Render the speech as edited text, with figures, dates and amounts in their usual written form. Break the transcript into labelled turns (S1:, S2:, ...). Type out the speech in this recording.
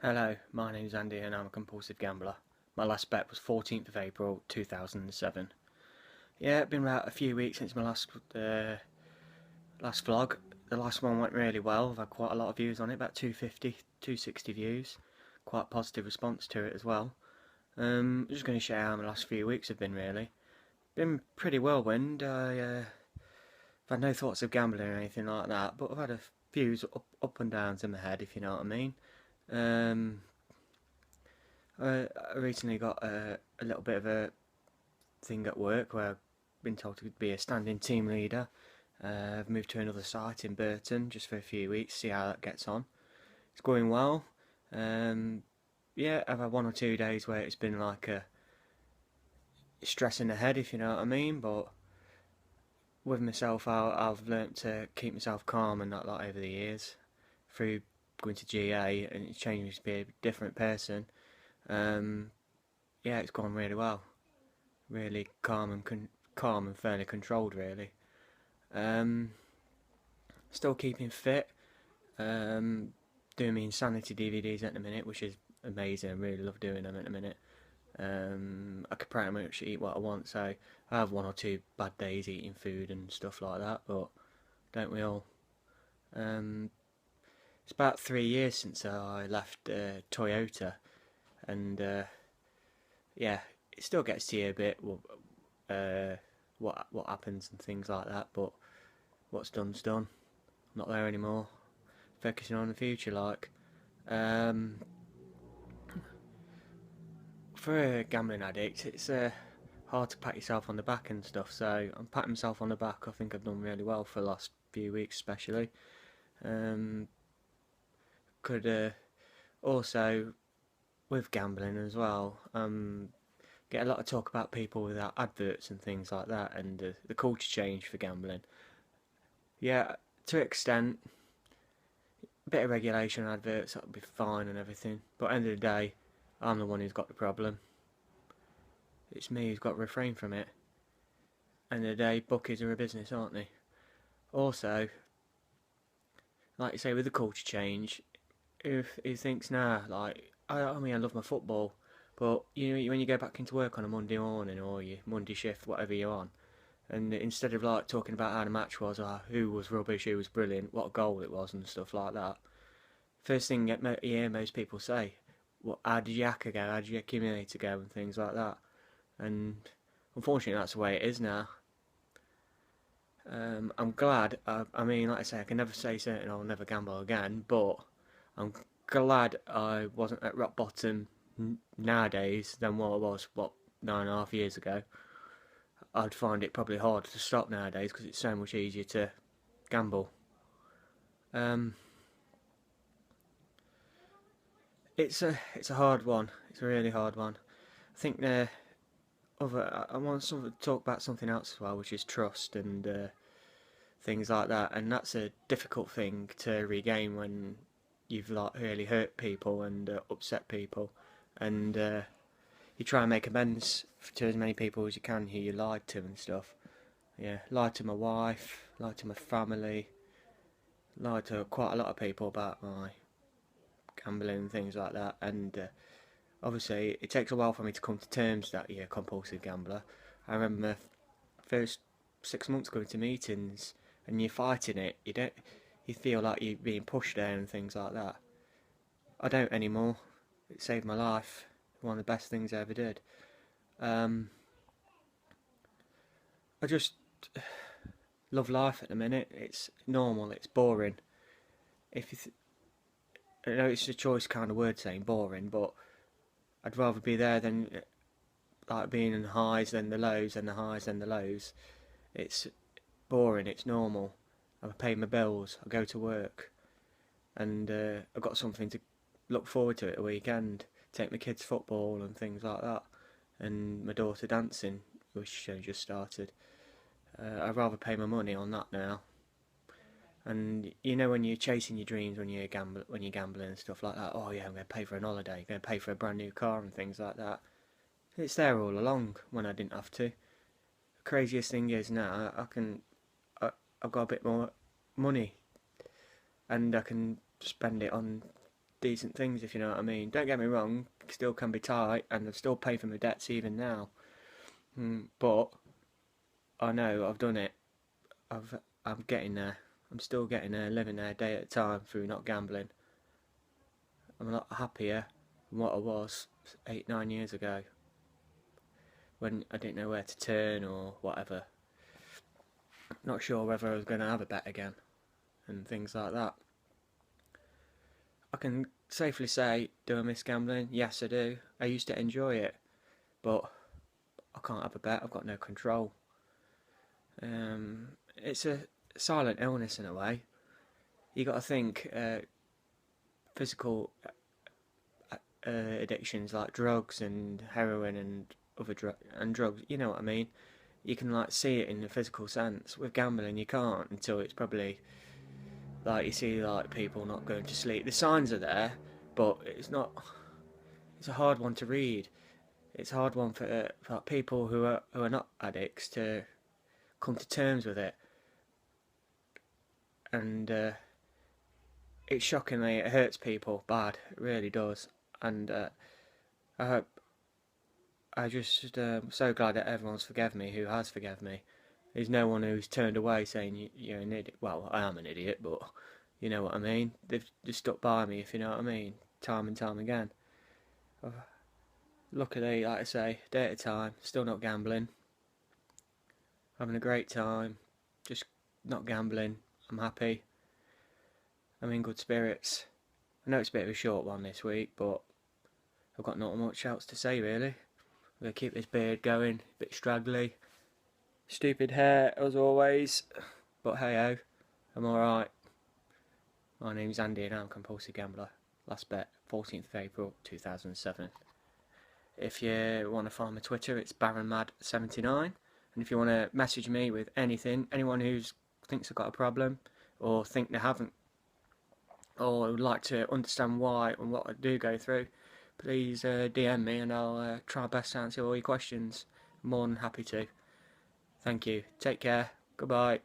S1: Hello, my name's Andy and I'm a compulsive gambler. My last bet was 14th of April 2007. Yeah, it's been about a few weeks since my last vlog. The last one went really well. I've had quite a lot of views on it, about 250, 260 views. Quite positive response to it as well. I'm just going to share how my last few weeks have been really. Been pretty whirlwind. I've had no thoughts of gambling or anything like that, but I've had a few up and downs in my head, if you know what I mean. Um, I recently got a little bit of a thing at work where I've been told to be a standing team leader. I've moved to another site in Burton just for a few weeks, see how that gets on. It's going well. Um, yeah, I've had 1 or 2 days where it's been like a stress in the head, if you know what I mean, but with myself, I've learnt to keep myself calm and that over the years through going to GA, and it's changed me to be a different person. Um, yeah, it's gone really well. Really calm and fairly controlled, really. Um, Still keeping fit. Um, Doing my insanity DVDs at the minute, which is amazing. I really love doing them at the minute. I could pretty much eat what I want, so I have 1 or 2 bad days eating food and stuff like that, but don't we all? Um, it's about 3 years since I left Toyota, and yeah, it still gets to you a bit. Uh, what happens and things like that, but what's done's done. I'm not there anymore. Focusing on the future, like. Um, for a gambling addict, it's hard to pat yourself on the back and stuff. So I'm patting myself on the back. I think I've done really well for the last few weeks, especially. Um, could also with gambling as well. Get a lot of talk about people without adverts and things like that, and the culture change for gambling. Yeah, to an extent, a bit of regulation on adverts that'll be fine and everything. But at the end of the day, I'm the one who's got the problem. It's me who's got to refrain from it. End of the day, bookies are a business, aren't they? Also, like you say, with the culture change, if he thinks, nah, like I mean, I love my football, but you know, when you go back into work on a Monday morning or your Monday shift, whatever you're on, and instead of like talking about how the match was, or who was rubbish, who was brilliant, what a goal it was, and stuff like that, first thing you hear most people say, "What? How did your acca go? How did your accumulator go?" and things like that. And unfortunately, that's the way it is now. I'm glad. I mean, like I say, I can never say certain I'll never gamble again, but I'm glad I wasn't at rock bottom nowadays than what I was, 9.5 years ago. I'd find it probably harder to stop nowadays because it's so much easier to gamble. Um, it's a hard one. It's a really hard one. I think I want to talk about something else as well, which is trust and things like that. And that's a difficult thing to regain when you've like really hurt people and upset people, and you try and make amends to as many people as you can who you lied to and stuff. Yeah, lied to my wife, lied to my family, lied to quite a lot of people about my gambling and things like that. And obviously, it takes a while for me to come to terms that you're a compulsive gambler. I remember my first 6 months going to meetings, and you're fighting it. You feel like you're being pushed down and things like that. I don't anymore. It saved my life. One of the best things I ever did. Um, I just love life at the minute. It's normal. It's boring. If you I know it's a choice kind of word saying boring, but I'd rather be there than like being in the highs than the lows and the highs than the lows. It's boring. It's normal. I pay my bills. I go to work, and I've got something to look forward to at the weekend. Take my kids football and things like that, and my daughter dancing, which she just started. I'd rather pay my money on that now. And you know when you're chasing your dreams when you're gambling and stuff like that. Oh yeah, I'm going to pay for an holiday. I'm going to pay for a brand new car and things like that. It's there all along when I didn't have to. The craziest thing is now I've got a bit more money and I can spend it on decent things, if you know what I mean. Don't get me wrong, still can be tight, and I still pay for my debts even now. But I know I've done it. I'm getting there. I'm still getting there, living there day at a time through not gambling. I'm a lot happier than what I was 8, 9 years ago when I didn't know where to turn or whatever. Not sure whether I was going to have a bet again and things like that. I can safely say, do I miss gambling? Yes, I do. I used to enjoy it, but I can't have a bet. I've got no control. It's a silent illness in a way. You got to think physical addictions like drugs and heroin and other drugs. You know what I mean? You can like see it in the physical sense. With gambling, you can't until it's probably like you see like people not going to sleep. The signs are there, but it's not. It's a hard one to read. It's a hard one for people who are not addicts to come to terms with it. And it's shockingly, it hurts people bad. It really does. And I hope. I just so glad that everyone's forgiven me who has forgiven me. There's no one who's turned away saying you're an idiot. Well, I am an idiot, but you know what I mean. They've just stuck by me, if you know what I mean, time and time again. Luckily, like I say, day at a time, still not gambling. Having a great time, just not gambling. I'm happy. I'm in good spirits. I know it's a bit of a short one this week, but I've got not much else to say really. I'm going to keep this beard going, a bit straggly. Stupid hair as always, but hey ho, I'm alright. My name's Andy and I'm a compulsive gambler. Last bet, 14th of April 2007. If you want to follow my Twitter, it's BaronMad79. And if you want to message me with anything, anyone who thinks I've got a problem, or think they haven't, or would like to understand why and what I do go through, please DM me and I'll try my best to answer all your questions. I'm more than happy to. Thank you. Take care. Goodbye.